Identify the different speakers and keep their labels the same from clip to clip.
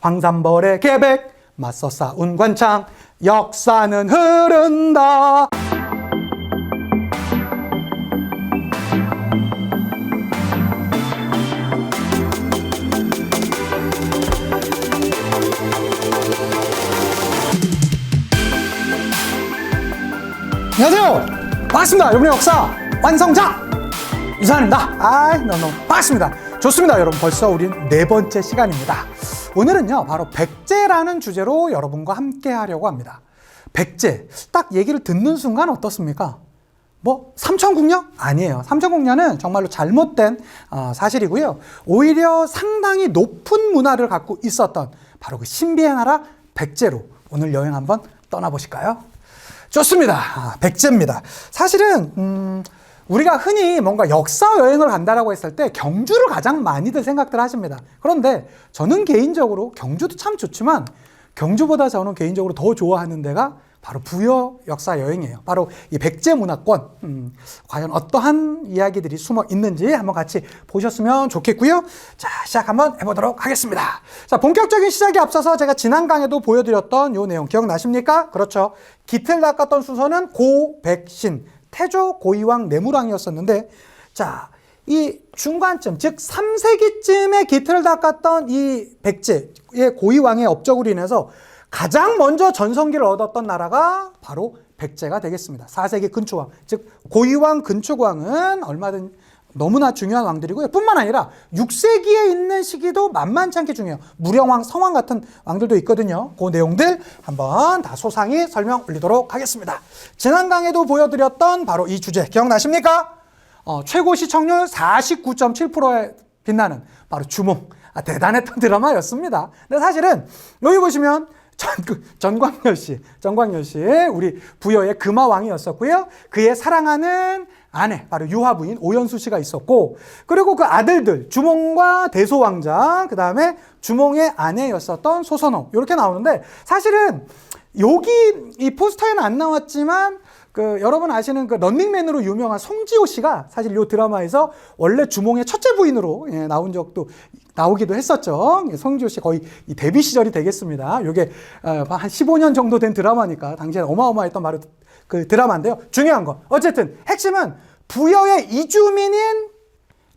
Speaker 1: 황산벌의 계백 맞서 싸운 관창 역사는 흐른다. 안녕하세요. 반갑습니다. 여러분의 역사 완성자 유산입니다. 너무 반갑습니다. 좋습니다. 여러분, 벌써 우린 4번째 시간입니다. 오늘은요, 바로 백제라는 주제로 여러분과 함께 하려고 합니다. 백제, 딱 얘기를 듣는 순간 어떻습니까? 뭐 삼천국녀? 아니에요. 삼천국녀는 정말로 잘못된 사실이고요. 오히려 상당히 높은 문화를 갖고 있었던 바로 그 신비의 나라 백제로 오늘 여행 한번 떠나보실까요? 좋습니다. 백제입니다. 사실은 우리가 흔히 뭔가 역사 여행을 간다라고 했을 때 경주를 가장 많이들 생각들 하십니다. 그런데 저는 개인적으로 경주도 참 좋지만 경주보다 저는 개인적으로 더 좋아하는 데가 바로 부여 역사 여행이에요. 바로 이 백제 문화권, 과연 어떠한 이야기들이 숨어 있는지 한번 같이 보셨으면 좋겠고요. 자, 시작 한번 해보도록 하겠습니다. 자, 본격적인 시작에 앞서서 제가 지난 강에도 보여드렸던 요 내용 기억나십니까? 그렇죠. 깃을 닦았던 수서는 고백신, 태조 고이왕 내무랑이었었는데, 자, 이 중간쯤, 즉 3세기쯤에 깃을 닦았던 이 백제의 고이왕의 업적으로 인해서 가장 먼저 전성기를 얻었던 나라가 바로 백제가 되겠습니다. 4세기 근초왕, 즉 고이왕 근초왕은 얼마든 너무나 중요한 왕들이고요. 뿐만 아니라 6세기에 있는 시기도 만만치 않게 중요해요. 무령왕, 성왕 같은 왕들도 있거든요. 그 내용들 한번 다 소상히 설명 올리도록 하겠습니다. 지난 강에도 보여드렸던 바로 이 주제 기억나십니까? 최고 시청률 49.7%에 빛나는 바로 주몽. 대단했던 드라마였습니다. 근데 사실은 여기 보시면 전광열 씨, 우리 부여의 금화왕이었었고요. 그의 사랑하는 아내, 바로 유화부인 오연수 씨가 있었고, 그리고 그 아들들, 주몽과 대소왕자, 그 다음에 주몽의 아내였었던 소선호, 이렇게 나오는데, 사실은 여기 이 포스터에는 안 나왔지만, 여러분 아시는 그 런닝맨으로 유명한 송지효 씨가 사실 이 드라마에서 원래 주몽의 첫째 부인으로 나오기도 했었죠. 송지효 씨 거의 이 데뷔 시절이 되겠습니다. 이게 한 15년 정도 된 드라마니까 당시에 어마어마했던 바로 그 드라마인데요. 중요한 거, 어쨌든 핵심은 부여의 이주민인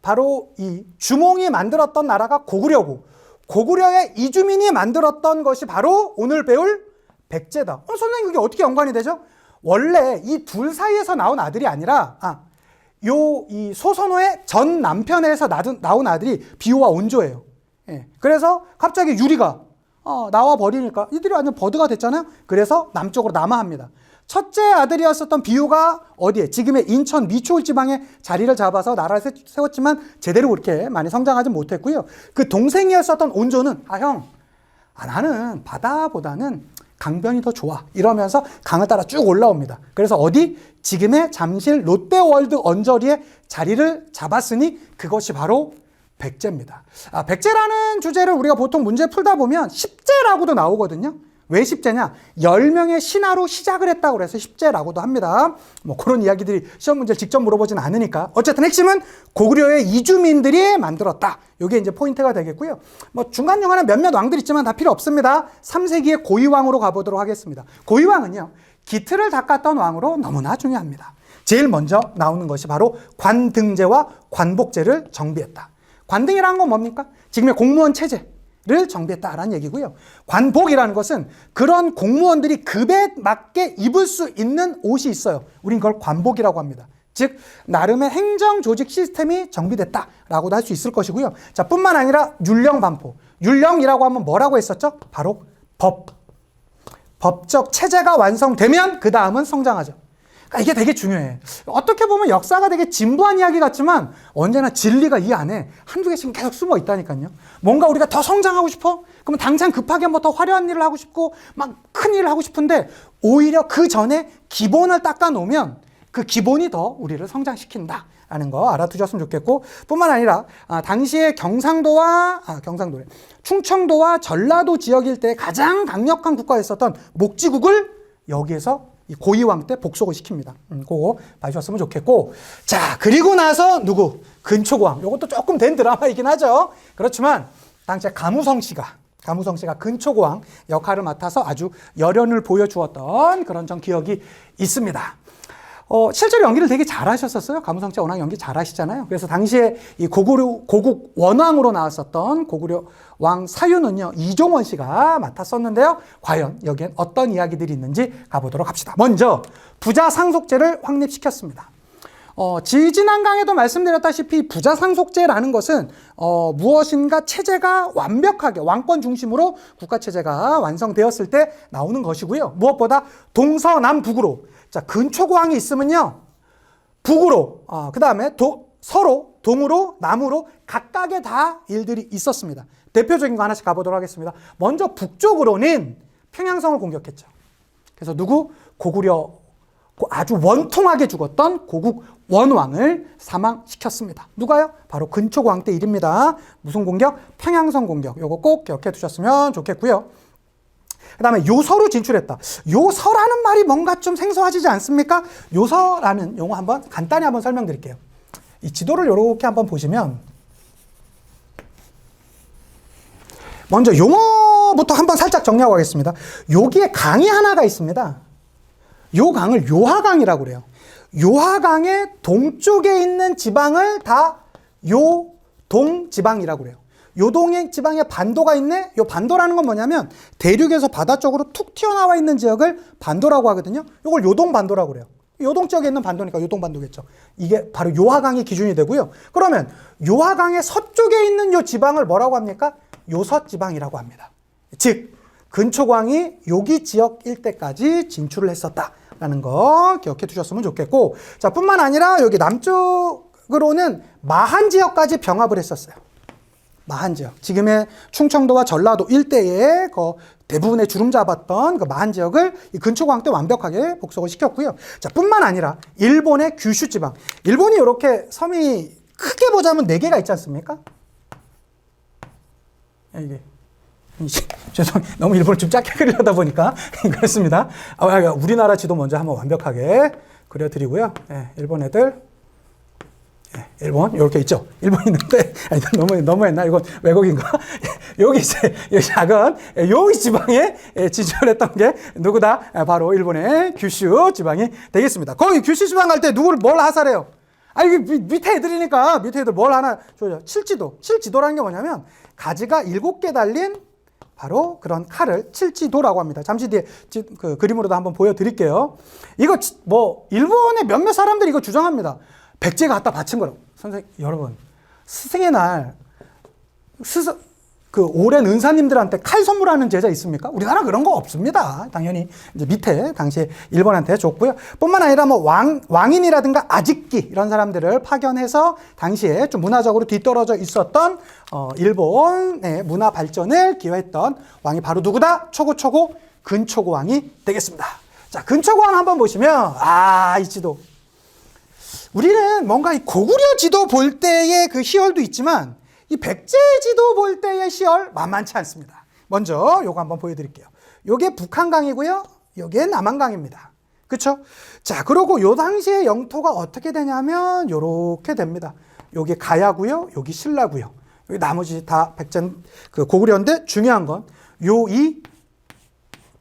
Speaker 1: 바로 이 주몽이 만들었던 나라가 고구려고, 고구려의 이주민이 만들었던 것이 바로 오늘 배울 백제다. 선생님, 그게 어떻게 연관이 되죠? 원래 이 둘 사이에서 나온 아들이 아니라 이 소선호의 전 남편에서 나온 아들이 비호와 온조예요. 예. 그래서 갑자기 유리가 나와 버리니까 이들이 완전 버드가 됐잖아요. 그래서 남쪽으로 남하합니다. 첫째 아들이었었던 비호가 어디에? 지금의 인천 미추홀 지방에 자리를 잡아서 나라를 세웠지만 제대로 그렇게 많이 성장하지 못했고요. 그 동생이었었던 온조는 나는 바다보다는 강변이 더 좋아, 이러면서 강을 따라 쭉 올라옵니다. 그래서 어디? 지금의 잠실 롯데월드 언저리에 자리를 잡았으니 그것이 바로 백제입니다. 백제라는 주제를 우리가 보통 문제 풀다 보면 십제라고도 나오거든요. 왜 십제냐? 10명의 신하로 시작을 했다고 그래서 십제라고도 합니다. 뭐 그런 이야기들이 시험 문제를 직접 물어보진 않으니까. 어쨌든 핵심은 고구려의 이주민들이 만들었다. 이게 이제 포인트가 되겠고요. 뭐 중간중간에 몇몇 왕들 있지만 다 필요 없습니다. 3세기의 고이왕으로 가보도록 하겠습니다. 고이왕은요, 깃을 닦았던 왕으로 너무나 중요합니다. 제일 먼저 나오는 것이 바로 관등제와 관복제를 정비했다. 관등이라는 건 뭡니까? 지금의 공무원 체제를 정비했다라는 얘기고요. 관복이라는 것은 그런 공무원들이 급에 맞게 입을 수 있는 옷이 있어요. 우린 그걸 관복이라고 합니다. 즉 나름의 행정 조직 시스템이 정비됐다라고도 할 수 있을 것이고요. 자, 뿐만 아니라 율령 반포. 율령이라고 하면 뭐라고 했었죠? 바로 법적 체제가 완성되면 그 다음은 성장하죠. 그러니까 이게 되게 중요해. 어떻게 보면 역사가 되게 진부한 이야기 같지만 언제나 진리가 이 안에 한두 개씩은 계속 숨어 있다니까요. 뭔가 우리가 더 성장하고 싶어? 그러면 당장 급하게 뭐 더 화려한 일을 하고 싶고 막 큰 일을 하고 싶은데 오히려 그 전에 기본을 닦아 놓으면 그 기본이 더 우리를 성장시킨다라는 거 알아두셨으면 좋겠고, 뿐만 아니라 당시에 충청도와 전라도 지역 일대에 가장 강력한 국가였었던 목지국을 여기에서 이 고이왕 때 복속을 시킵니다. 그거 봐주셨으면 좋겠고, 자, 그리고 나서 누구? 근초고왕. 이것도 조금 된 드라마이긴 하죠. 그렇지만 당시에 가무성 씨가 가무성 씨가 근초고왕 역할을 맡아서 아주 열연을 보여주었던 그런 전 기억이 있습니다. 실제로 연기를 되게 잘하셨었어요. 가무성 씨가 워낙 연기 잘하시잖아요. 그래서 당시에 이 고국 원왕으로 나왔었던 고구려 왕 사유는요, 이종원 씨가 맡았었는데요. 과연 여기엔 어떤 이야기들이 있는지 가보도록 합시다. 먼저 부자 상속제를 확립시켰습니다. 지지난 강에도 말씀드렸다시피 부자 상속제라는 것은 무엇인가 체제가 완벽하게 왕권 중심으로 국가 체제가 완성되었을 때 나오는 것이고요. 무엇보다 동서남북으로, 자, 근초고왕이 있으면요, 북으로, 그 다음에 서로 동으로 남으로 각각의 다 일들이 있었습니다. 대표적인 거 하나씩 가보도록 하겠습니다. 먼저 북쪽으로는 평양성을 공격했죠. 그래서 고구려 아주 원통하게 죽었던 고국 원왕을 사망시켰습니다. 누가요? 바로 근초고왕 때 일입니다. 무슨 공격? 평양성 공격. 요거 꼭 기억해 두셨으면 좋겠고요. 그 다음에 요서로 진출했다. 요서라는 말이 뭔가 좀 생소하지 않습니까? 요서라는 용어 한번 간단히 한번 설명드릴게요. 이 지도를 이렇게 한번 보시면 먼저 용어부터 한번 살짝 정리하고 가겠습니다. 여기에 강이 하나가 있습니다. 요 강을 요하강이라고 그래요. 요하강의 동쪽에 있는 지방을 다 요동지방이라고 그래요. 요동의 지방에 반도가 있네? 요 반도라는 건 뭐냐면 대륙에서 바다 쪽으로 툭 튀어나와 있는 지역을 반도라고 하거든요. 요걸 요동반도라고 그래요. 요동 지역에 있는 반도니까 요동반도겠죠. 이게 바로 요하강이 기준이 되고요. 그러면 요하강의 서쪽에 있는 요 지방을 뭐라고 합니까? 요서지방이라고 합니다. 즉 근초고왕이 여기 지역 일대까지 진출을 했었다라는 거 기억해 두셨으면 좋겠고, 자, 뿐만 아니라 여기 남쪽으로는 마한 지역까지 병합을 했었어요. 마한 지역, 지금의 충청도와 전라도 일대에 그 대부분의 주름 잡았던 그 마한 지역을 이 근초고왕 때 완벽하게 복속을 시켰고요. 자, 뿐만 아니라 일본의 규슈 지방, 일본이 이렇게 섬이 크게 보자면 4개가 있지 않습니까? 이게 죄송해요. 너무 일본을 좀 작게 그리려다 보니까 그렇습니다. 우리나라 지도 먼저 한번 완벽하게 그려드리고요. 일본 애들, 일본 이렇게 있죠. 일본 있는데 너무했나? 이건 왜곡인가? 여기 이제 작은 여기 지방에 진출했던 게 누구다? 바로 일본의 규슈 지방이 되겠습니다. 거기 규슈 지방 갈 때 뭘 하사래요? 이게 밑에 애들이니까 밑에 애들 뭘 하나 줘요. 칠지도. 칠지도라는 게 뭐냐면 가지가 7개 달린 바로 그런 칼을 칠지도라고 합니다. 잠시 뒤에 그 그림으로도 한번 보여드릴게요. 이거 일본의 몇몇 사람들이 이거 주장합니다. 백제가 갖다 바친 거라고. 선생님, 여러분, 스승의 날 그 오랜 은사님들한테 칼 선물하는 제자 있습니까? 우리나라 그런 거 없습니다. 당연히 이제 밑에 당시에 일본한테 줬고요. 뿐만 아니라 왕인이라든가 아직기 이런 사람들을 파견해서 당시에 좀 문화적으로 뒤떨어져 있었던 일본의 문화 발전을 기여했던 왕이 바로 누구다? 초고 근초고왕이 되겠습니다. 자, 근초고왕 한번 보시면 이 지도. 우리는 뭔가 이 고구려 지도 볼 때의 그 희열도 있지만 이 백제 지도 볼 때의 시열 만만치 않습니다. 먼저 요거 한번 보여드릴게요. 요게 북한강이고요. 요게 남한강입니다. 그쵸? 자, 그리고 요 당시의 영토가 어떻게 되냐면 요렇게 됩니다. 요게 가야고요. 여기 신라고요. 여기 나머지 다 그 고구려인데 중요한 건 이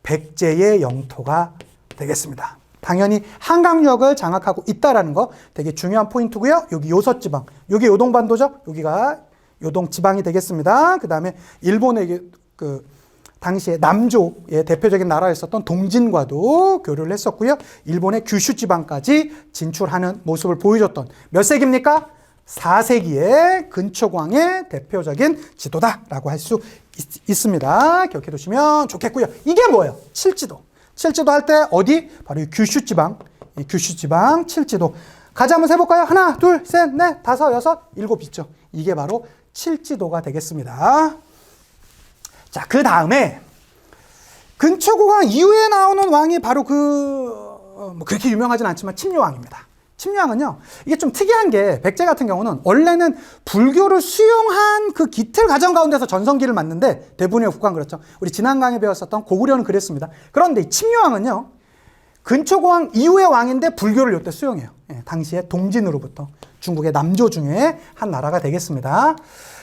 Speaker 1: 백제의 영토가 되겠습니다. 당연히 한강역을 장악하고 있다라는 거 되게 중요한 포인트고요. 여기 요서지방, 여기 요동반도죠. 여기가 요동지방이 되겠습니다. 그 다음에 일본의 그 당시에 남조의 대표적인 나라였었던 동진과도 교류를 했었고요. 일본의 규슈지방까지 진출하는 모습을 보여줬던 몇 세기입니까? 4세기의 근초고왕의 대표적인 지도다라고 할 수 있습니다. 기억해 두시면 좋겠고요. 이게 뭐예요? 칠지도. 칠지도 할 때 어디? 바로 이 규슈지방, 칠지도. 가자 한번 세볼까요? 하나, 둘, 셋, 넷, 다섯, 여섯, 일곱 있죠. 이게 바로 칠지도가 되겠습니다. 자, 그 다음에 근초고왕 이후에 나오는 왕이 바로 그렇게 유명하진 않지만 침묘왕입니다. 침묘왕은요, 이게 좀 특이한 게 백제 같은 경우는 원래는 불교를 수용한 그 기틀 가정 가운데서 전성기를 맞는데 대부분의 국가는 그렇죠. 우리 지난 강에 배웠었던 고구려는 그랬습니다. 그런데 이 침묘왕은요, 근초고왕 이후의 왕인데 불교를 이때 수용해요. 당시에 동진으로부터 중국의 남조 중에 한 나라가 되겠습니다.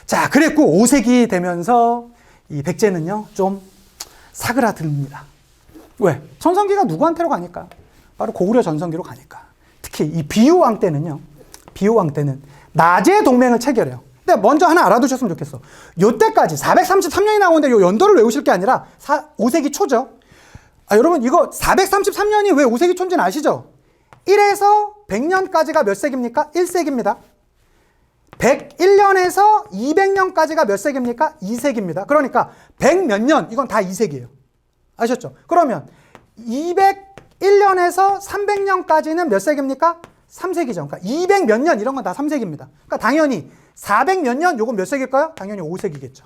Speaker 1: 자, 그랬고 5세기 되면서 이 백제는요, 좀 사그라듭니다. 왜? 전성기가 누구한테로 가니까? 바로 고구려 전성기로 가니까. 특히 이 비유왕 때는요, 비유왕 때는 낮에 동맹을 체결해요. 근데 먼저 하나 알아두셨으면 좋겠어. 요때까지 433년이 나오는데 요 연도를 외우실 게 아니라 5세기 초죠. 여러분, 이거 433년이 왜 5세기 초인지는 아시죠? 1에서 100년까지가 몇 세기입니까? 1세기입니다. 101년에서 200년까지가 몇 세기입니까? 2세기입니다. 그러니까 100 몇 년, 이건 다 2세기예요. 아셨죠? 그러면 201년에서 300년까지는 몇 세기입니까? 3세기죠. 그러니까 200 몇 년 이런 건 다 3세기입니다. 그러니까 당연히 400 몇 년, 요건 몇 세기일까요? 당연히 5세기겠죠.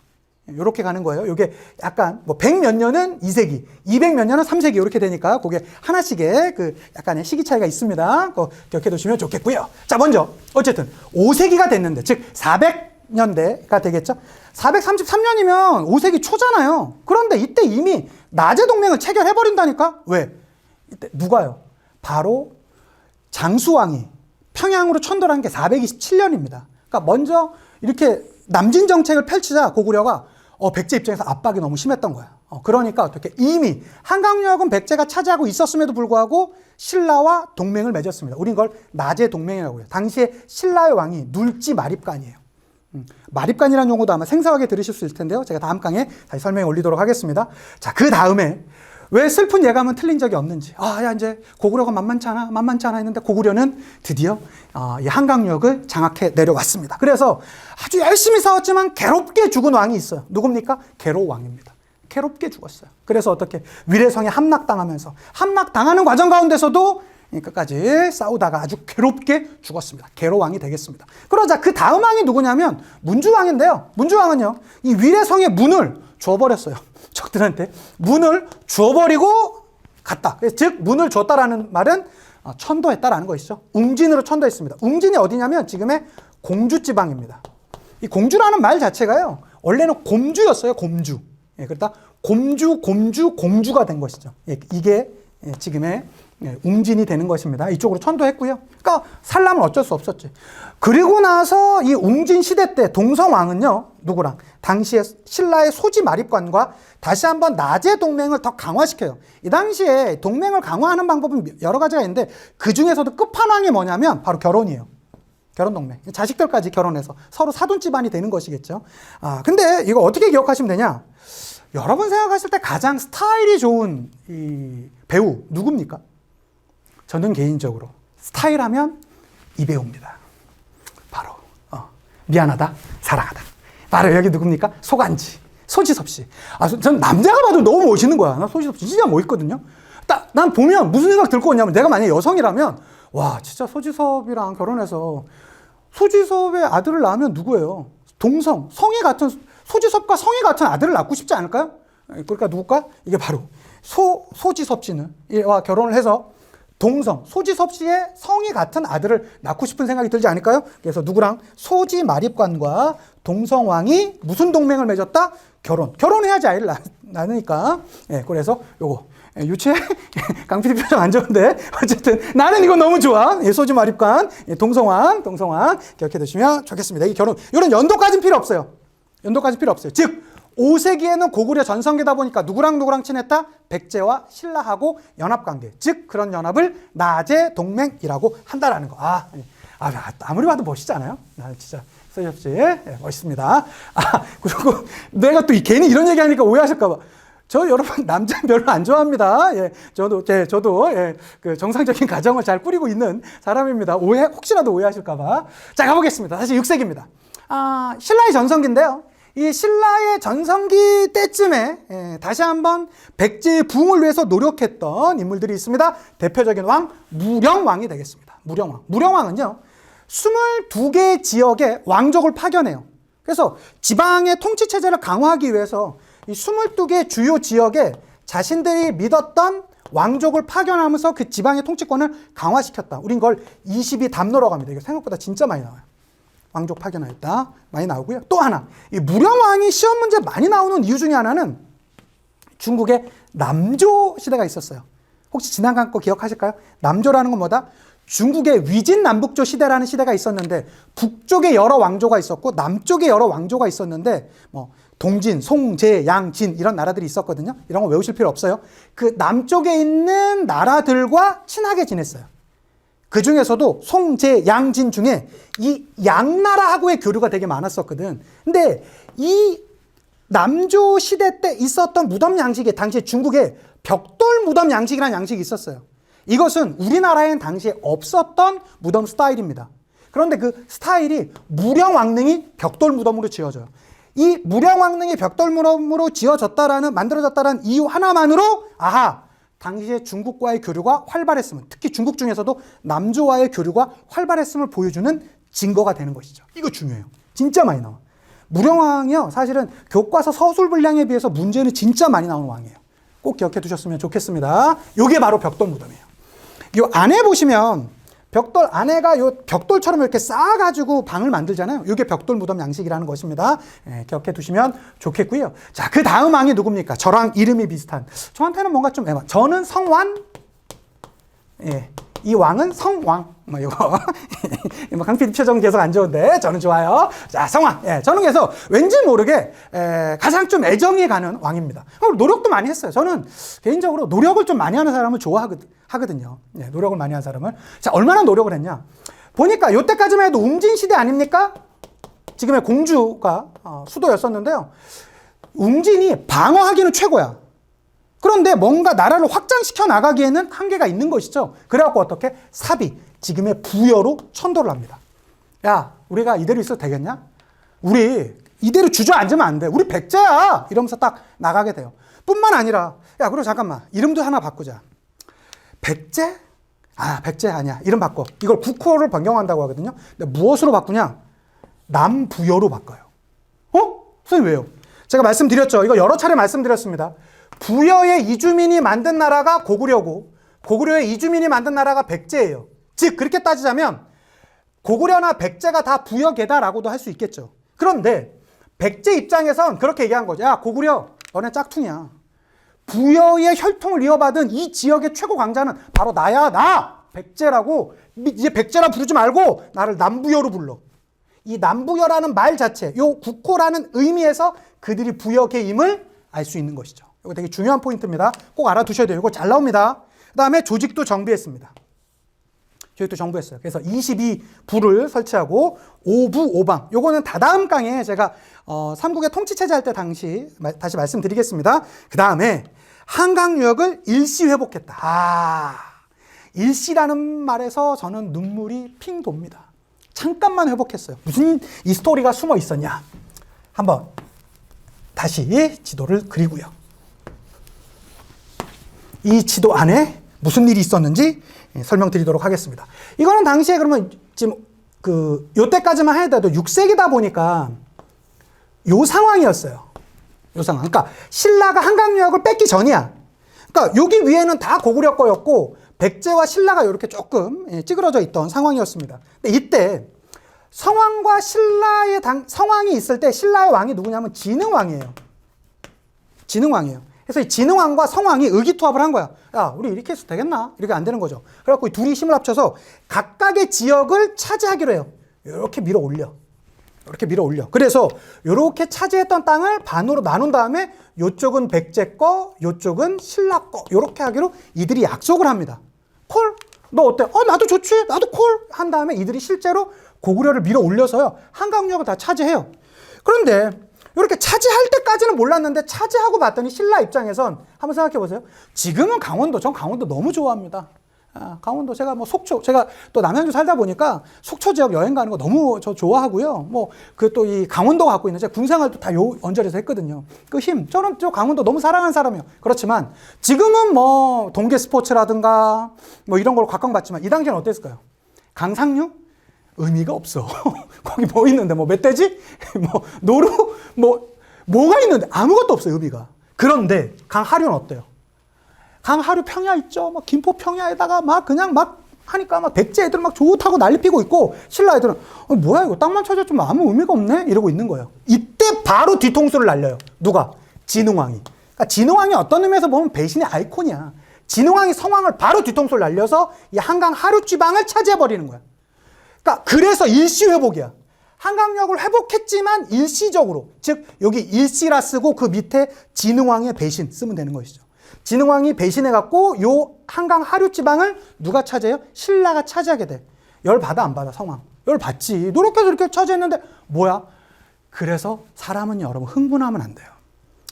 Speaker 1: 이렇게 가는 거예요. 이게 약간 뭐 100 몇 년은 2세기, 200 몇 년은 3세기 이렇게 되니까 그게 하나씩의 그 약간의 시기 차이가 있습니다. 그거 기억해 두시면 좋겠고요. 자, 먼저 어쨌든 5세기가 됐는데, 즉 400년대가 되겠죠. 433년이면 5세기 초잖아요. 그런데 이때 이미 낮의 동맹을 체결해 버린다니까? 왜? 이때 누가요? 바로 장수왕이 평양으로 천도를 한 게 427년입니다. 그러니까 먼저 이렇게 남진 정책을 펼치자 고구려가 백제 입장에서 압박이 너무 심했던 거야. 그러니까 어떻게 이미 한강유역은 백제가 차지하고 있었음에도 불구하고 신라와 동맹을 맺었습니다. 우린 그걸 낮의 동맹이라고 해요. 당시에 신라의 왕이 눌지 마립간이에요. 마립간이라는 용어도 아마 생소하게 들으실 수 있을 텐데요. 제가 다음 강에 다시 설명해 올리도록 하겠습니다. 자, 그 다음에 왜 슬픈 예감은 틀린 적이 없는지. 야, 이제 고구려가 만만치 않아 했는데 고구려는 드디어 이 한강유역을 장악해 내려왔습니다. 그래서 아주 열심히 싸웠지만 괴롭게 죽은 왕이 있어요. 누굽니까? 계로왕입니다. 괴롭게 죽었어요. 그래서 어떻게 위례성에 함락당하면서 함락당하는 과정 가운데서도 끝까지 싸우다가 아주 괴롭게 죽었습니다. 계로왕이 되겠습니다. 그러자 그 다음 왕이 누구냐면 문주왕인데요. 문주왕은요, 이 위례성의 문을 줘버렸어요. 적들한테 문을 줘버리고 갔다. 즉 문을 줬다라는 말은 천도했다라는 것이죠. 웅진으로 천도했습니다. 웅진이 어디냐면 지금의 공주지방입니다. 이 공주라는 말 자체가요, 원래는 곰주였어요. 곰주. 그러다 공주가 된 것이죠. 이게 지금의 웅진이 되는 것입니다. 이쪽으로 천도했고요. 그러니까 살려면 어쩔 수 없었지. 그리고 나서 이 웅진 시대 때 동성왕은요, 누구랑? 당시에 신라의 소지 마립관과 다시 한번 낮의 동맹을 더 강화시켜요. 이 당시에 동맹을 강화하는 방법은 여러 가지가 있는데 그 중에서도 끝판왕이 뭐냐면 바로 결혼이에요. 결혼 동맹. 자식들까지 결혼해서 서로 사돈 집안이 되는 것이겠죠. 근데 이거 어떻게 기억하시면 되냐? 여러분 생각하실 때 가장 스타일이 좋은 이 배우 누굽니까? 저는 개인적으로 스타일하면 이 배우입니다. 바로 미안하다 사랑하다. 바로 여기 누굽니까? 소간지, 소지섭 씨. 전 남자가 봐도 너무 멋있는 거야. 나 소지섭 씨 진짜 멋있거든요. 난 보면 무슨 생각 들 거 같냐면, 내가 만약에 여성이라면 와, 진짜 소지섭이랑 결혼해서 소지섭의 아들을 낳으면 누구예요? 동성, 성이 같은, 소지섭과 성이 같은 아들을 낳고 싶지 않을까요? 그러니까 누굴까? 이게 바로 소지섭 씨와 결혼을 해서 동성, 소지섭 씨의 성이 같은 아들을 낳고 싶은 생각이 들지 않을까요? 그래서 누구랑? 소지 마립관과 동성왕이 무슨 동맹을 맺었다? 결혼해야지 아이를 낳으니까. 그래서 요거 유치해? 강PD 표정 안 좋은데 어쨌든 나는 이거 너무 좋아. 소지 마립관, 동성왕 기억해 두시면 좋겠습니다. 이 결혼, 이런 연도까지는 필요 없어요. 즉 5세기에는 고구려 전성기다 보니까 누구랑 친했다? 백제와 신라하고 연합관계, 즉 그런 연합을 낮의 동맹이라고 한다라는 거. 아무리 봐도 멋있지 않아요? 진짜 소지섭 씨 멋있습니다. 그리고 내가 또 괜히 이런 얘기하니까 오해하실까 봐. 저 여러분 남자 별로 안 좋아합니다. 저도 그 정상적인 가정을 잘 꾸리고 있는 사람입니다. 혹시라도 오해하실까 봐. 자, 가보겠습니다. 다시 6세기입니다. 신라의 전성기인데요. 이 신라의 전성기 때쯤에 다시 한번 백제의 부흥을 위해서 노력했던 인물들이 있습니다. 대표적인 왕 무령왕이 되겠습니다. 무령왕은요, 22개 지역에 왕족을 파견해요. 그래서 지방의 통치 체제를 강화하기 위해서 이 22개 주요 지역에 자신들이 믿었던 왕족을 파견하면서 그 지방의 통치권을 강화시켰다. 우린 그걸 22담로라고 합니다. 이거 생각보다 진짜 많이 나와요. 왕족 파견하였다. 많이 나오고요. 또 하나, 이 무령왕이 시험 문제 많이 나오는 이유 중에 하나는 중국의 남조 시대가 있었어요. 혹시 지난강 거 기억하실까요? 남조라는 건 뭐다? 중국의 위진남북조 시대라는 시대가 있었는데 북쪽에 여러 왕조가 있었고 남쪽에 여러 왕조가 있었는데 동진, 송제, 양진 이런 나라들이 있었거든요. 이런 거 외우실 필요 없어요. 그 남쪽에 있는 나라들과 친하게 지냈어요. 그 중에서도 송제, 양진 중에 이 양나라하고의 교류가 되게 많았었거든. 근데 이 남조 시대 때 있었던 무덤 양식에 당시에 중국에 벽돌 무덤 양식이라는 양식이 있었어요. 이것은 우리나라엔 당시에 없었던 무덤 스타일입니다. 그런데 그 스타일이 무령왕릉이 벽돌 무덤으로 지어져요. 이 무령왕릉이 벽돌 무덤으로 만들어졌다라는 이유 하나만으로 아하, 당시에 중국과의 교류가 활발했음을, 특히 중국 중에서도 남조와의 교류가 활발했음을 보여주는 증거가 되는 것이죠. 이거 중요해요. 진짜 많이 나와. 무령왕이요, 사실은 교과서 서술 분량에 비해서 문제는 진짜 많이 나오는 왕이에요. 꼭 기억해 두셨으면 좋겠습니다. 이게 바로 벽돌 무덤이에요. 이 안에 보시면 벽돌 안에가 요 벽돌처럼 이렇게 쌓아가지고 방을 만들잖아요. 이게 벽돌 무덤 양식이라는 것입니다. 예, 기억해 두시면 좋겠고요. 자, 그 다음 왕이 누굽니까? 저랑 이름이 비슷한. 저한테는 뭔가 좀 애만. 저는 성완. 예, 이 왕은 성왕. 뭐 이거. 강 PD 표정 계속 안 좋은데 저는 좋아요. 자, 성왕. 예, 저는 그래서 왠지 모르게 가장 좀 애정이 가는 왕입니다. 노력도 많이 했어요. 저는 개인적으로 노력을 좀 많이 하는 사람을 좋아하거든요. 예, 노력을 많이 한 사람을. 자, 얼마나 노력을 했냐? 보니까 요때까지만 해도 웅진 시대 아닙니까? 지금의 공주가 수도였었는데요. 웅진이 방어하기는 최고야. 그런데 뭔가 나라를 확장시켜 나가기에는 한계가 있는 것이죠. 그래갖고 어떻게? 사비, 지금의 부여로 천도를 합니다. 야, 우리가 이대로 있어도 되겠냐? 우리 이대로 주저앉으면 안 돼. 우리 백제야! 이러면서 딱 나가게 돼요. 뿐만 아니라, 야, 그리고 잠깐만. 이름도 하나 바꾸자. 백제? 아, 백제 아니야. 이름 바꿔. 이걸 국호를 변경한다고 하거든요. 근데 무엇으로 바꾸냐? 남부여로 바꿔요. 선생님 왜요? 제가 말씀드렸죠. 이거 여러 차례 말씀드렸습니다. 부여의 이주민이 만든 나라가 고구려고 고구려의 이주민이 만든 나라가 백제예요. 즉 그렇게 따지자면 고구려나 백제가 다 부여계다라고도 할 수 있겠죠. 그런데 백제 입장에선 그렇게 얘기한 거죠. 야, 고구려 너네 짝퉁이야. 부여의 혈통을 이어받은 이 지역의 최고 강자는 바로 나야. 나 백제라고. 이제 백제라 부르지 말고 나를 남부여로 불러. 이 남부여라는 말 자체, 요 국호라는 의미에서 그들이 부여계임을 알 수 있는 것이죠. 이거 되게 중요한 포인트입니다. 꼭 알아두셔야 돼요. 이거 잘 나옵니다. 그 다음에 조직도 정비했습니다. 조직도 정비했어요. 그래서 22부를 설치하고 5부 5방. 요거는 다다음 강에 제가 삼국의 통치체제 할 때 다시 말씀드리겠습니다. 그 다음에 한강유역을 일시 회복했다. 일시라는 말에서 저는 눈물이 핑 돕니다. 잠깐만 회복했어요. 무슨 이 스토리가 숨어 있었냐. 한번 다시 지도를 그리고요. 이 지도 안에 무슨 일이 있었는지 설명드리도록 하겠습니다. 이거는 당시에 그러면 지금 요때까지만 해도 6세기다 보니까 요 상황이었어요. 요 상황. 그러니까 신라가 한강유역을 뺏기 전이야. 그러니까 여기 위에는 다 고구려 거였고 백제와 신라가 이렇게 조금 찌그러져 있던 상황이었습니다. 근데 이때 성왕과 신라의 성왕이 있을 때 신라의 왕이 누구냐면 진흥왕이에요. 진흥왕이에요. 그래서 이 진흥왕과 성왕이 의기투합을 한 거야. 야, 우리 이렇게 해서 되겠나? 이렇게 안 되는 거죠. 그래갖고 둘이 힘을 합쳐서 각각의 지역을 차지하기로 해요. 이렇게 밀어 올려. 이렇게 밀어 올려. 그래서 이렇게 차지했던 땅을 반으로 나눈 다음에 이쪽은 백제 거, 이쪽은 신라 거. 이렇게 하기로 이들이 약속을 합니다. 콜? 너 어때? 나도 좋지. 나도 콜. 한 다음에 이들이 실제로 고구려를 밀어 올려서요. 한강유역을 다 차지해요. 그런데 이렇게 차지할 때까지는 몰랐는데 차지하고 봤더니 신라 입장에선 한번 생각해 보세요. 지금은 강원도, 전 강원도 너무 좋아합니다. 강원도 제가 속초, 제가 또 남양주 살다 보니까 속초 지역 여행 가는 거 너무 저 좋아하고요. 또 이 강원도가 갖고 있는 제 군생활도 다 요 언저리에서 했거든요. 그 힘, 저는 저 강원도 너무 사랑하는 사람이에요. 그렇지만 지금은 동계 스포츠라든가 이런 걸 각광받지만 이 당시에는 어땠을까요? 강상류? 의미가 없어. 거기 뭐 있는데, 멧돼지? 노루? 뭐가 있는데 아무것도 없어요, 의미가. 그런데 강하류는 어때요? 강하류 평야 있죠? 김포 평야에다가 그냥 하니까 백제 애들 좋다고 난리 피고 있고, 신라 애들은 뭐야 이거 땅만 찾아주면 아무 의미가 없네? 이러고 있는 거예요. 이때 바로 뒤통수를 날려요. 누가? 진흥왕이. 그러니까 진흥왕이 어떤 의미에서 보면 배신의 아이콘이야. 진흥왕이 성왕을 바로 뒤통수를 날려서 이 한강 하류 지방을 차지해버리는 거야. 그러니까 그래서 일시회복이야. 한강력을 회복했지만 일시적으로, 즉 여기 일시라 쓰고 그 밑에 진흥왕의 배신 쓰면 되는 것이죠. 진흥왕이 배신해갖고 요 한강 하류 지방을 누가 차지해요? 신라가 차지하게 돼. 열 받아 안 받아? 성왕 열 받지. 노력해서 이렇게 차지했는데 뭐야? 그래서 사람은 여러분 흥분하면 안 돼요.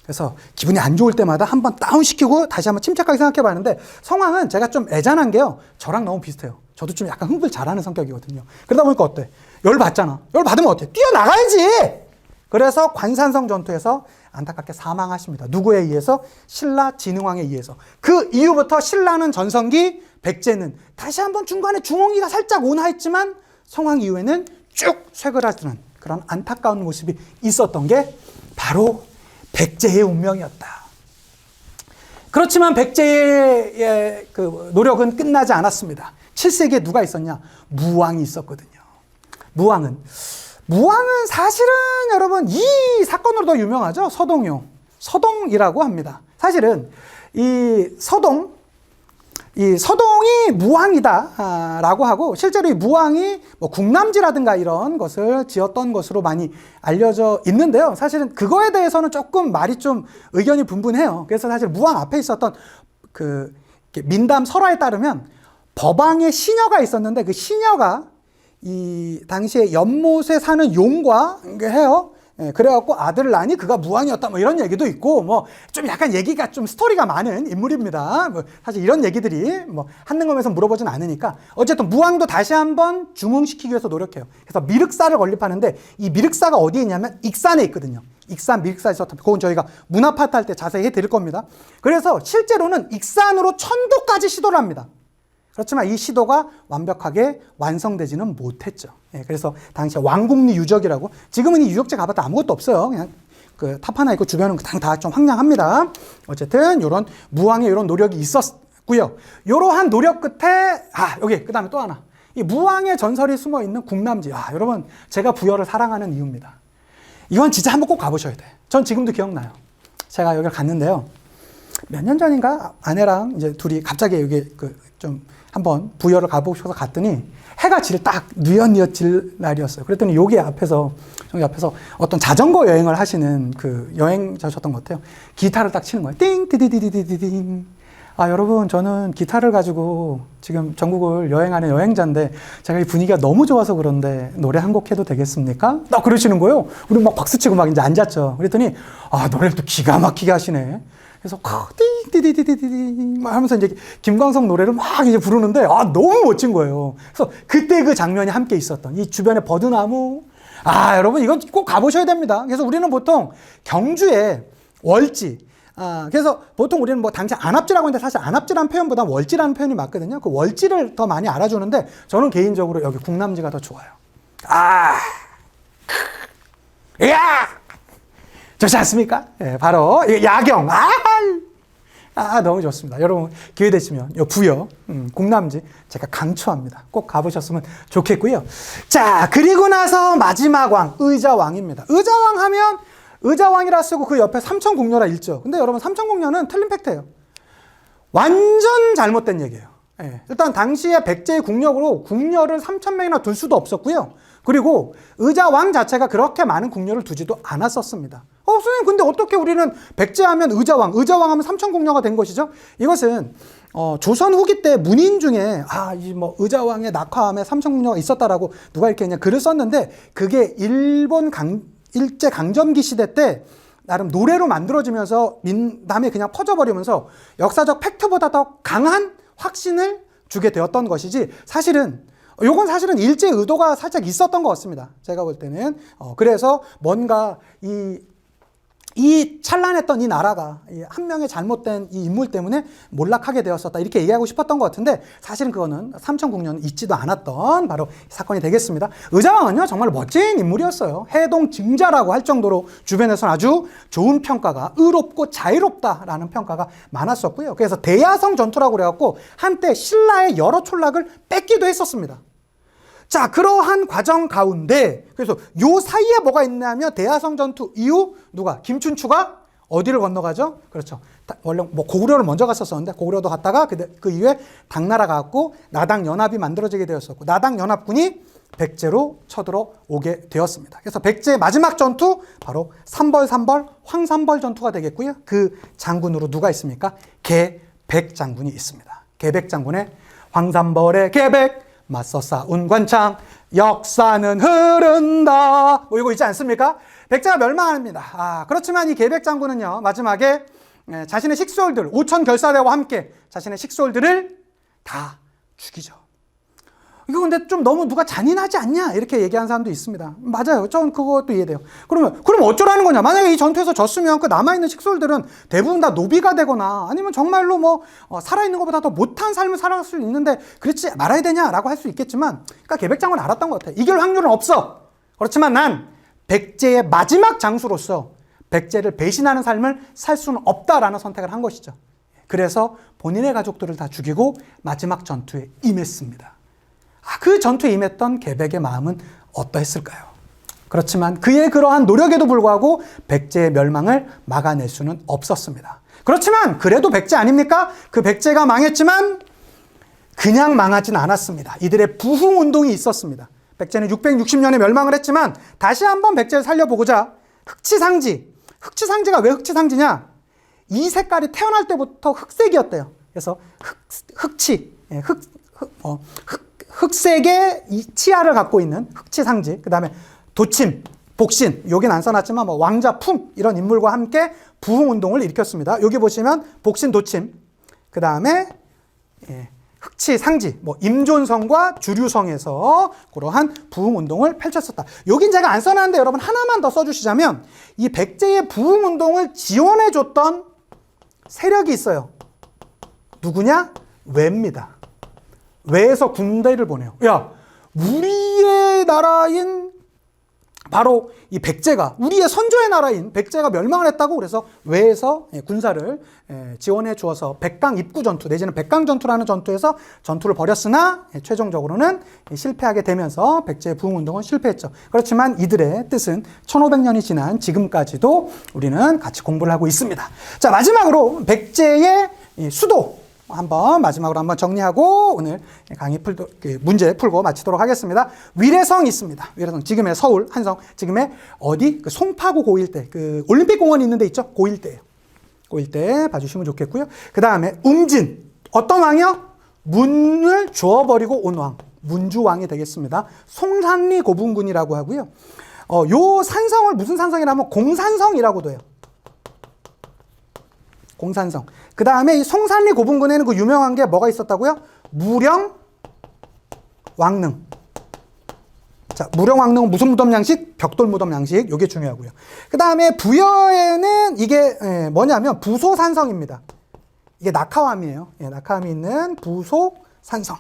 Speaker 1: 그래서 기분이 안 좋을 때마다 한번 다운시키고 다시 한번 침착하게 생각해 봤는데, 성왕은 제가 좀 애잔한 게요, 저랑 너무 비슷해요. 저도 좀 약간 흥분 잘하는 성격이거든요. 그러다 보니까 어때? 열 받잖아. 열 받으면 어때? 뛰어나가야지. 그래서 관산성 전투에서 안타깝게 사망하십니다. 누구에 의해서? 신라 진흥왕에 의해서. 그 이후부터 신라는 전성기, 백제는 다시 한번 중간에 중홍기가 살짝 온화했지만 성왕 이후에는 쭉 쇠그라드는 그런 안타까운 모습이 있었던 게 바로 백제의 운명이었다. 그렇지만 백제의 그 노력은 끝나지 않았습니다. 7세기에 누가 있었냐? 무왕이 있었거든요. 무왕은 사실은 여러분 이 사건으로 더 유명하죠. 서동이라고 합니다. 사실은 이 서동이 무왕이다라고 하고, 실제로 이 무왕이 뭐 국남지라든가 이런 것을 지었던 것으로 많이 알려져 있는데요. 사실은 그거에 대해서는 조금 말이 좀 의견이 분분해요. 그래서 사실 무왕 앞에 있었던 그 민담 설화에 따르면 법왕의 시녀가 있었는데, 그 시녀가 이 당시에 연못에 사는 용과 해요. 예, 그래갖고 아들을 낳으니 그가 무왕이었다, 뭐 이런 얘기도 있고, 뭐 좀 약간 얘기가 좀 스토리가 많은 인물입니다. 뭐 사실 이런 얘기들이 뭐 한능검에서 물어보진 않으니까, 어쨌든 무왕도 다시 한번 중흥시키기 위해서 노력해요. 그래서 미륵사를 건립하는데, 이 미륵사가 어디에 있냐면 익산에 있거든요. 익산 미륵사 있었던, 그건 저희가 문화파트 할 때 자세히 해드릴 겁니다. 그래서 실제로는 익산으로 천도까지 시도를 합니다. 그렇지만 이 시도가 완벽하게 완성되지는 못했죠. 예, 그래서 당시에 왕곡리 유적이라고, 지금은 이 유적지 가봤다 아무것도 없어요. 그냥 그 탑 하나 있고 주변은 다 좀 황량합니다. 어쨌든 이런 무왕의 이런 노력이 있었고요. 이러한 노력 끝에 여기 그다음에 또 하나, 이 무왕의 전설이 숨어 있는 국남지. 여러분 제가 부여를 사랑하는 이유입니다. 이건 진짜 한번 꼭 가보셔야 돼. 전 지금도 기억나요. 제가 여기를 갔는데요. 몇 년 전인가 아내랑 이제 둘이 갑자기 여기 좀 한번 부여를 가보고 싶어서 갔더니 해가 딱 뉘엿뉘엿 질 날이었어요. 그랬더니 저기 앞에서 어떤 자전거 여행을 하시는 그 여행자셨던 것 같아요. 기타를 딱 치는 거예요. 띵 디디디디디딩. 여러분, 저는 기타를 가지고 지금 전국을 여행하는 여행자인데 제가 이 분위기가 너무 좋아서 그런데 노래 한 곡 해도 되겠습니까? 딱 그러시는 거예요. 우리 막 박수치고 막 이제 앉았죠. 그랬더니 노래를 또 기가 막히게 하시네. 그래서 띵디디디디디 하면서 이제 김광석 노래를 막 이제 부르는데 너무 멋진 거예요. 그래서 그때 그 장면이 함께 있었던 이 주변에 버드나무, 여러분 이건 꼭 가보셔야 됩니다. 그래서 우리는 보통 경주에 월지, 그래서 보통 우리는 뭐 당시 안압지라고 하는데 사실 안압지라는 표현보다 월지라는 표현이 맞거든요. 그 월지를 더 많이 알아주는데 저는 개인적으로 여기 국남지가 더 좋아요. 좋지 않습니까? 예, 바로 야경. 너무 좋습니다. 여러분 기회 되시면 요 부여 국남지 제가 강추합니다. 꼭 가보셨으면 좋겠고요. 자, 그리고 나서 마지막 왕 의자왕입니다. 의자왕 하면 의자왕이라 쓰고 그 옆에 삼천궁녀라 읽죠. 근데 여러분 삼천궁녀는 틀린 팩트예요. 완전 잘못된 얘기예요. 예, 일단 당시에 백제의 국력으로 궁녀를 3,000명이나 둘 수도 없었고요. 그리고 의자왕 자체가 그렇게 많은 궁녀를 두지도 않았었습니다. 선생님, 근데 어떻게 우리는 백제하면 의자왕 하면 삼천궁녀가 된 것이죠? 이것은 조선 후기 때 문인 중에 이 뭐 의자왕의 낙화함에 삼천궁녀가 있었다라고 누가 이렇게 그냥 글을 썼는데, 그게 일본 일제 강점기 시대 때 나름 노래로 만들어지면서 민담에 그냥 퍼져버리면서 역사적 팩트보다 더 강한 확신을 주게 되었던 것이지, 요건 사실은 일제의 의도가 살짝 있었던 것 같습니다. 제가 볼 때는. 그래서 뭔가 이 찬란했던 이 나라가 한 명의 잘못된 이 인물 때문에 몰락하게 되었었다, 이렇게 얘기하고 싶었던 것 같은데, 사실은 그거는 삼천궁녀는 있지도 않았던 바로 사건이 되겠습니다. 의자왕은요 정말 멋진 인물이었어요. 해동 증자라고 할 정도로 주변에서는 아주 좋은 평가가, 의롭고 자유롭다라는 평가가 많았었고요. 그래서 대야성 전투라고 그래갖고 한때 신라의 여러 촌락을 뺏기도 했었습니다. 자, 그러한 과정 가운데, 그래서 요 사이에 뭐가 있냐면 대야성 전투 이후 김춘추가 어디를 건너가죠? 그렇죠. 원래 뭐 고구려를 먼저 갔었었는데 고구려도 갔다가 그 이후에 당나라 갔고 나당 연합이 만들어지게 되었었고, 나당 연합군이 백제로 쳐들어오게 되었습니다. 그래서 백제의 마지막 전투 바로 삼벌 황삼벌 전투가 되겠고요. 그 장군으로 누가 있습니까? 개백 장군이 있습니다. 개백 장군의 황삼벌의 개백 맞서 싸운 관창 역사는 흐른다. 뭐 이거 있지 않습니까? 백제가 멸망합니다. 그렇지만 이 개백 장군은요, 마지막에 자신의 식솔들 5천 결사대와 함께 자신의 식솔들을 다 죽이죠. 이거 근데 좀 너무 누가 잔인하지 않냐 이렇게 얘기하는 사람도 있습니다. 맞아요. 전 그것도 이해돼요. 그럼 어쩌라는 거냐? 만약에 이 전투에서 졌으면 그 남아있는 식솔들은 대부분 다 노비가 되거나 아니면 정말로 뭐 살아있는 것보다 더 못한 삶을 살아갈 수 있는데 그렇지 말아야 되냐라고 할 수 있겠지만, 그러니까 개백장군은 알았던 것 같아요. 이길 확률은 없어. 그렇지만 난 백제의 마지막 장수로서 백제를 배신하는 삶을 살 수는 없다라는 선택을 한 것이죠. 그래서 본인의 가족들을 다 죽이고 마지막 전투에 임했습니다. 그 전투에 임했던 개백의 마음은 어떠했을까요? 그렇지만 그의 그러한 노력에도 불구하고 백제의 멸망을 막아낼 수는 없었습니다. 그렇지만 그래도 백제 아닙니까? 그 백제가 망했지만 그냥 망하진 않았습니다. 이들의 부흥운동이 있었습니다. 백제는 660년에 멸망을 했지만 다시 한번 백제를 살려보고자 흑치상지가 왜 흑치상지냐? 이 색깔이 태어날 때부터 흑색이었대요. 그래서 흑색의 이 치아를 갖고 있는 흑치상지, 그 다음에 도침, 복신, 여긴 안 써놨지만 뭐 왕자 풍 이런 인물과 함께 부흥운동을 일으켰습니다. 여기 보시면 복신, 도침, 그 다음에 흑치상지, 뭐 임존성과 주류성에서 그러한 부흥운동을 펼쳤었다. 여긴 제가 안 써놨는데 여러분 하나만 더 써주시자면 이 백제의 부흥운동을 지원해줬던 세력이 있어요. 누구냐? 외입니다. 외에서 군대를 보내요. 야, 우리의 나라인 바로 이 백제가, 우리의 선조의 나라인 백제가 멸망을 했다고. 그래서 외에서 군사를 지원해 주어서 백강 입구 전투 내지는 백강 전투라는 전투에서 전투를 벌였으나 최종적으로는 실패하게 되면서 백제의 부흥운동은 실패했죠. 그렇지만 이들의 뜻은 1500년이 지난 지금까지도 우리는 같이 공부를 하고 있습니다. 자, 마지막으로 백제의 수도 마지막으로 한번 정리하고 오늘 강의 문제 풀고 마치도록 하겠습니다. 위례성 있습니다. 위례성, 지금의 서울, 한성, 지금의 어디? 그 송파구 고1대, 그 올림픽 공원이 있는데 있죠? 고1대예요. 고1대 봐주시면 좋겠고요. 그 다음에 웅진, 어떤 왕이요? 문을 주워버리고 온 왕, 문주왕이 되겠습니다. 송산리 고분군이라고 하고요. 요 산성을 무슨 산성이라면 공산성이라고도 해요. 공산성. 그 다음에 이 송산리 고분군에는 그 유명한 게 뭐가 있었다고요? 무령 왕릉. 자, 무령 왕릉은 무슨 무덤 양식? 벽돌 무덤 양식. 요게 중요하고요. 그 다음에 부여에는 이게 뭐냐면 부소산성입니다. 이게 낙하암이에요. 낙하암이 있는 부소산성.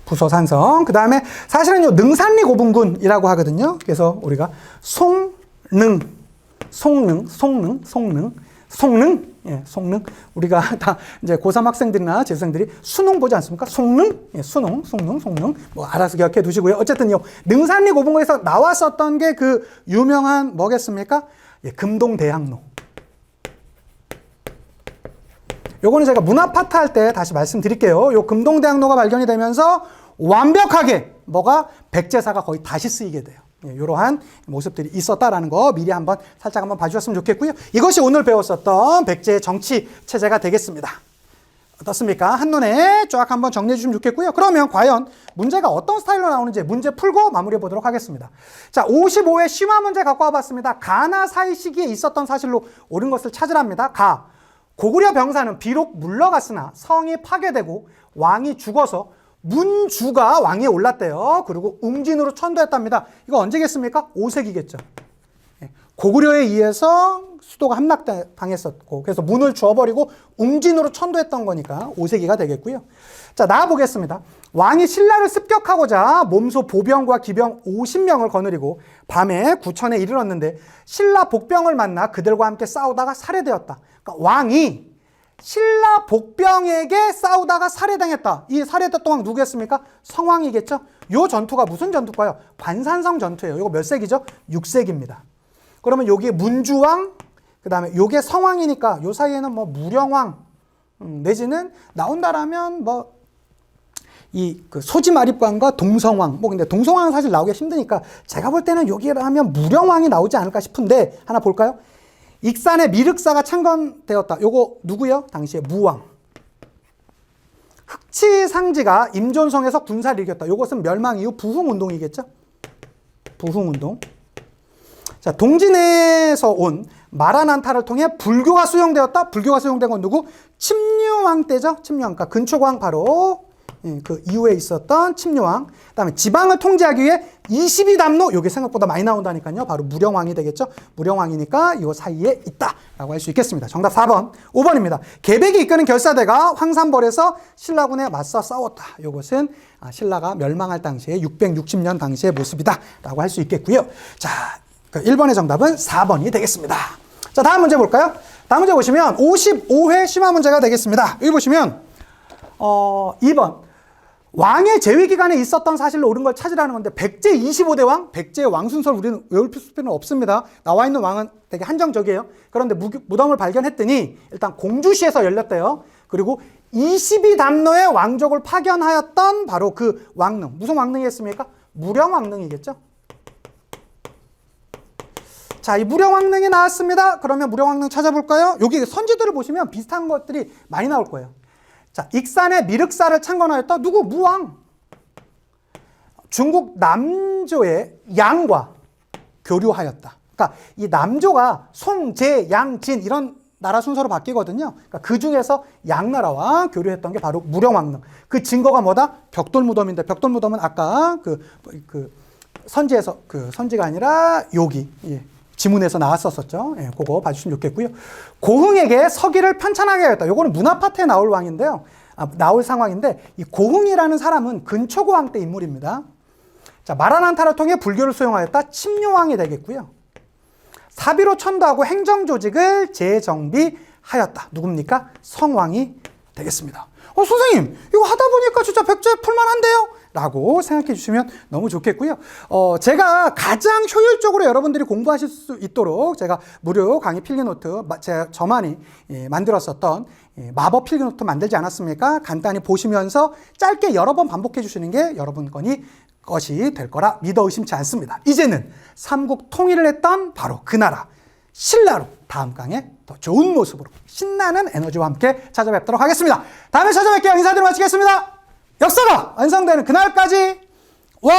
Speaker 1: 부소산성. 그 다음에 사실은 요 능산리 고분군이라고 하거든요. 그래서 우리가 송능. 우리가 다 이제 고3 학생들이나 재수생들이 수능 보지 않습니까? 송능. 수능. 뭐 알아서 기억해 두시고요. 어쨌든요. 능산리 고분군에서 나왔었던 게 그 유명한 뭐겠습니까? 금동대학로. 요거는 제가 문화파트 할 때 다시 말씀드릴게요. 요 금동대학로가 발견이 되면서 완벽하게 뭐가 백제사가 거의 다시 쓰이게 돼요. 이러한 모습들이 있었다라는 거 미리 살짝 한번 봐주셨으면 좋겠고요. 이것이 오늘 배웠었던 백제의 정치 체제가 되겠습니다. 어떻습니까? 한눈에 쫙 한번 정리해 주시면 좋겠고요. 그러면 과연 문제가 어떤 스타일로 나오는지 문제 풀고 마무리해 보도록 하겠습니다. 자, 55회 심화 문제 갖고 와봤습니다. 가나 사이 시기에 있었던 사실로 옳은 것을 찾으랍니다. 고구려 병사는 비록 물러갔으나 성이 파괴되고 왕이 죽어서 문주가 왕위에 올랐대요. 그리고 웅진으로 천도했답니다. 이거 언제겠습니까? 5세기겠죠. 고구려에 의해서 수도가 함락당했었고 그래서 문을 주워버리고 웅진으로 천도했던 거니까 5세기가 되겠고요. 자, 나와보겠습니다. 왕이 신라를 습격하고자 몸소 보병과 기병 50명을 거느리고 밤에 구천에 이르렀는데 신라 복병을 만나 그들과 함께 싸우다가 살해되었다. 그러니까 왕이 신라 복병에게 싸우다가 살해당했다. 이 살해됐던 왕 누구였습니까? 성왕이겠죠? 이 전투가 무슨 전투일까요? 관산성 전투예요. 이거 몇 세기죠? 6세기입니다. 그러면 여기에 문주왕, 그 다음에 요게 성왕이니까 요 사이에는 뭐 무령왕, 내지는 나온다라면 뭐 이 그 소지마립왕과 동성왕, 뭐 근데 동성왕은 사실 나오기가 힘드니까 제가 볼 때는 여기라면 무령왕이 나오지 않을까 싶은데 하나 볼까요? 익산의 미륵사가 창건되었다. 요거 누구요? 당시에 무왕. 흑치상지가 임존성에서 군사를 이겼다. 요것은 멸망 이후 부흥운동이겠죠? 부흥운동. 자, 동진에서 온 마라난타를 통해 불교가 수용되었다. 불교가 수용된 건 누구? 침류왕 때죠. 침류왕. 그러니까 근초광 바로 그 이후에 있었던 침류왕. 그다음에 지방을 통제하기 위해 22담로. 요게 생각보다 많이 나온다니까요. 바로 무령왕이 되겠죠. 무령왕이니까 이 사이에 있다라고 할 수 있겠습니다. 정답 4번. 5번입니다. 계백이 이끄는 결사대가 황산벌에서 신라군에 맞서 싸웠다. 요것은 신라가 멸망할 당시에 660년 당시의 모습이다라고 할 수 있겠고요. 자, 1번의 정답은 4번이 되겠습니다. 자, 다음 문제 볼까요? 다음 문제 보시면 55회 심화 문제가 되겠습니다. 여기 보시면 2번. 왕의 재위 기간에 있었던 사실로 옳은 걸 찾으라는 건데 백제 25대 왕, 백제의 왕 순서를 우리는 외울 필요는 없습니다. 나와 있는 왕은 되게 한정적이에요. 그런데 무덤을 발견했더니 일단 공주시에서 열렸대요. 그리고 22담로의 왕족을 파견하였던 바로 그 왕릉. 무슨 왕릉이었습니까? 무령왕릉이겠죠. 자, 이 무령왕릉이 나왔습니다. 그러면 무령왕릉 찾아볼까요? 여기 선지들을 보시면 비슷한 것들이 많이 나올 거예요. 자, 익산의 미륵사를 창건하였다. 누구? 무왕. 중국 남조의 양과 교류하였다. 그러니까 이 남조가 송, 제, 양, 진 이런 나라 순서로 바뀌거든요. 그러니까 그 중에서 양나라와 교류했던 게 바로 무령왕릉. 그 증거가 뭐다? 벽돌무덤인데 벽돌무덤은 아까 그 선지에서 선지가 아니라 여기 지문에서 나왔었죠. 예, 그거 봐주시면 좋겠고요. 고흥에게 서기를 편찬하게 하였다. 요거는 문화파트에 나올 왕인데요. 나올 상황인데 이 고흥이라는 사람은 근초고왕 때 인물입니다. 자, 마라난타를 통해 불교를 수용하였다. 침류왕이 되겠고요. 사비로 천도하고 행정조직을 재정비하였다. 누굽니까? 성왕이 되겠습니다. 선생님, 이거 하다 보니까 진짜 백제 풀만한데요? 라고 생각해 주시면 너무 좋겠고요. 제가 가장 효율적으로 여러분들이 공부하실 수 있도록 제가 무료 강의 필기노트, 저만이 만들었었던 마법 필기노트 만들지 않았습니까? 간단히 보시면서 짧게 여러 번 반복해 주시는 게 여러분 것이 될 거라 믿어 의심치 않습니다. 이제는 삼국 통일을 했던 바로 그 나라, 신라로 다음 강에 더 좋은 모습으로 신나는 에너지와 함께 찾아뵙도록 하겠습니다. 다음에 찾아뵐게요. 인사드리고 마치겠습니다. 역사가 완성되는 그날까지 왕!